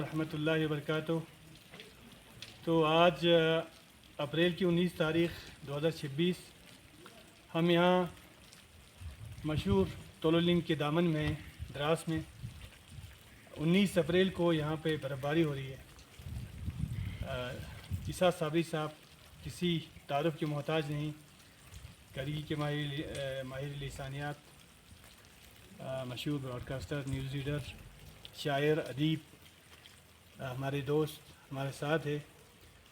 ورحمۃ اللہ وبرکاتہ۔ تو آج اپریل کی 19 تاریخ 2026 ہم یہاں مشہور طولالنگ کے دامن میں دراس میں 19 اپریل کو یہاں پہ برف باری ہو رہی ہے۔ عیسیٰ صابری صاحب کسی تعارف کے محتاج نہیں، کریگی کے ماہر لسانیات، مشہور براڈ کاسٹر، نیوز ریڈر، شاعر، ادیب، ہمارے دوست ہمارے ساتھ ہے۔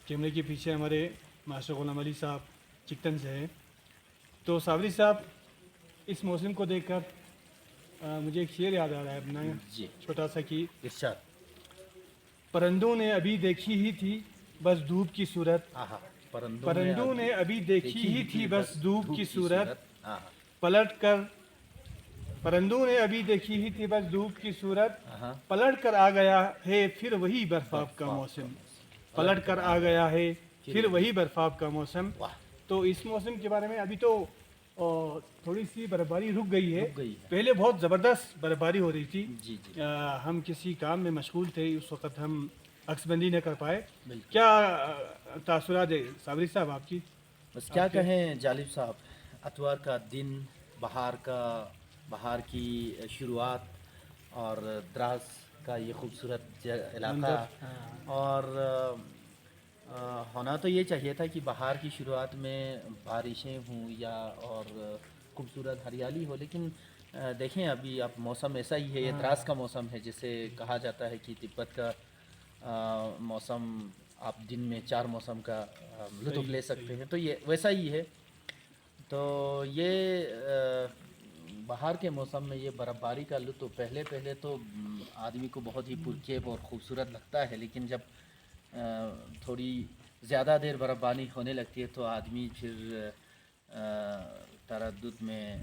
کیمرے کے پیچھے ہمارے ماسٹر غلام علی صاحب چکتن سے ہیں۔ تو صابری صاحب، اس موسم کو دیکھ کر مجھے ایک شعر یاد آ رہا ہے اپنا جی چھوٹا سا کہ ارشاد۔ پرندوں نے ابھی دیکھی ہی تھی بس دھوپ کی صورت، آہا، پرندوں نے ابھی دیکھی ہی تھی بس دھوپ کی صورت، پلٹ کر پرندوں نے ابھی دیکھی ہی تھی بس دھوپ کی صورت، آہا، پلٹ کر آ گیا ہے پھر وہی برفاب کا موسم، پلٹ کر آ گیا ہے پھر وہی برفاب کا موسم۔ واہ، تو اس موسم کے بارے میں ابھی تو تھوڑی سی برف باری رک گئی ہے، رک گئی ہے۔ پہلے بہت زبردست برف باری ہو رہی تھی۔ جی جی ہم کسی کام میں مشغول تھے، اس وقت ہم عکس بندی نہ کر پائے۔ بالکل۔ کیا تاثرات ہے صابری صاحب آپ کی؟ بس کیا کہیں جالب صاحب، اتوار کا دن، بہار کی شروعات اور دراز کا یہ خوبصورت علاقہ، اور ہونا تو یہ چاہیے تھا کہ بہار کی شروعات میں بارشیں ہوں یا اور خوبصورت ہریالی ہو، لیکن دیکھیں ابھی اب موسم ایسا ہی ہے، یہ دراز کا موسم ہے، جسے کہا جاتا ہے کہ تبت کا موسم آپ دن میں 4 موسم کا لطف لے سکتے ہیں، تو یہ ویسا ہی ہے۔ تو یہ بہار کے موسم میں یہ برف باری کا لطف پہلے تو آدمی کو بہت ہی پرکیف اور خوبصورت لگتا ہے، لیکن جب تھوڑی زیادہ دیر برف باری ہونے لگتی ہے تو آدمی پھر تردد میں،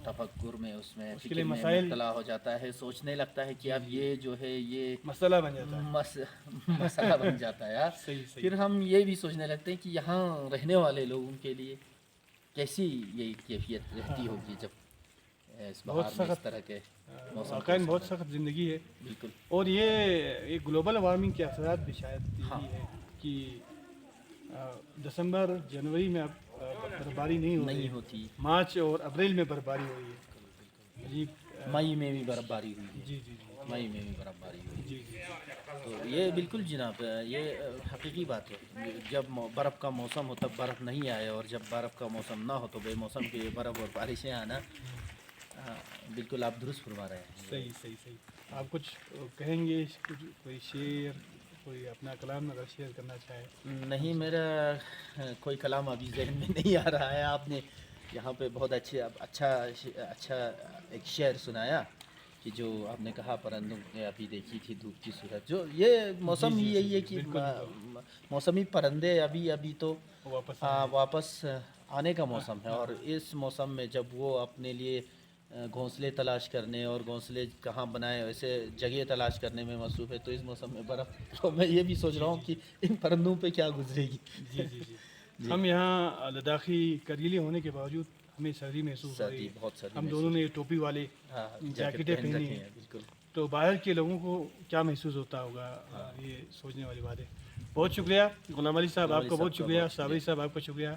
تفکر میں، اس میں فکر میں مبتلا ہو جاتا ہے، سوچنے لگتا ہے کہ اب یہ جو ہے یہ مسئلہ بن جاتا ہے، مسئلہ بن جاتا ہے یار۔ صحیح۔ پھر ہم یہ بھی سوچنے لگتے ہیں کہ یہاں رہنے والے لوگوں کے لیے کیسی یہ کیفیت رہتی ہوگی جب اس بہار میں اس طرح کے موسم واقعی بہت سخت زندگی ہے۔ بالکل۔ اور یہ گلوبل وارمنگ کے اثرات بھی شاید یہی ہے کہ دسمبر جنوری میں اب برف باری نہیں ہوتی، مارچ اور اپریل میں برف باری ہو رہی ہے۔ عجیب۔ مئی میں بھی برف باری ہوئی ہے، جی مئی میں بھی برف باری ہوئی ہے۔ جی۔ تو یہ بالکل جناب، یہ حقیقی بات ہے، جب برف کا موسم ہو تب برف نہیں آئے، اور جب برف کا موسم نہ ہو تو بے موسم کے برف اور بارشیں آنا، بالکل آپ درست فرما رہے ہیں۔ صحیح۔ آپ کچھ کہیں گے، کچھ کوئی شعر، کوئی اپنا کلام اگر شیئر کرنا چاہے؟ نہیں، میرا کوئی کلام ابھی ذہن میں نہیں آ رہا ہے۔ آپ نے یہاں پہ بہت اچھا ایک شعر سنایا کہ جو آپ نے کہا پرندوں نے ابھی دیکھی تھی دھوپ کی صورت، جو یہ موسم ہی یہی ہے کہ موسمی پرندے ابھی تو واپس آنے کا موسم ہے، اور اس موسم میں جب وہ اپنے لیے گھونسلے تلاش کرنے اور گھونسلے کہاں بنائے ویسے جگہ تلاش کرنے میں مصروف ہے، تو اس موسم میں برف، تو میں یہ بھی سوچ رہا ہوں کہ ان پرندوں پہ کیا گزرے گی۔ جی۔ ہم یہاں لداخی کریلے ہونے کے باوجود ہمیں سردی محسوس ہو رہی ہے۔ بہت سردی، ہم دونوں نے ٹوپی والے جیکٹیں پہنی ہیں، بالکل۔ تو باہر کے لوگوں کو کیا محسوس ہوتا ہوگا، یہ سوچنے والی بات ہے۔ بہت شکریہ غلام علی صاحب، آپ کا بہت شکریہ، صابری صاحب آپ کا شکریہ۔